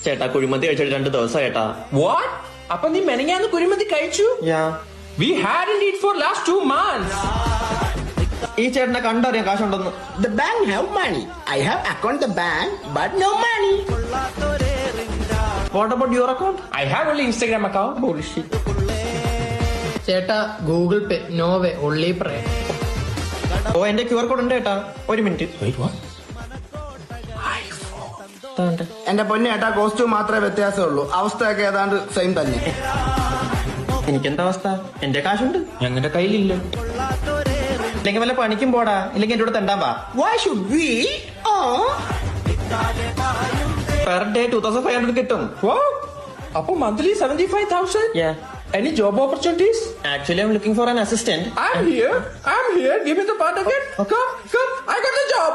ചേട്ടാ കുഴിമന്തി കഴിച്ചിട്ട് 2 ദിവസം ചേട്ടാ. What? അപ്പൊ നീ മെനങ്ങാന്ന് കുഴിമന്തി കഴിച്ചു? Yeah. We hadn't eat for last 2 months. ഈ ചേട്ടനെ കണ്ടറിയാം കാശുണ്ടെന്ന്. The bank have money. I have account the bank, but no money. What about your account? I have only Instagram account. Bullshit. ചേട്ടാ ഗൂഗിൾ പേ no way only പ്രേ. ഓ എന്റെ QR code ഉണ്ട് ചേട്ടാ. 1 minute. Wait, what? എന്റെ പൊന്നെ ഏട്ടാ costume മാത്രമേ വ്യത്യാസമുള്ളൂ. അവസ്ഥയൊക്കെ ഏതാണ്ട് സെയിം തന്നെ. എനിക്കെന്താ അവസ്ഥ? എന്റെ കാശുണ്ട്. ഞങ്ങളുടെ കയ്യിലില്ല. ഇല്ലെങ്കിൽ വല്ല പണിക്കും പോടാ, ഇല്ലെങ്കിൽ എന്റെ കൂടെ തെണ്ടാൻ വാ. Why should we? Per day 2500 കിട്ടും. What? അപ്പൊ monthly 75,000? Yeah. Any job opportunities? Actually, I'm looking for an assistant. I'm here. Give me the part again. Come. I got the job.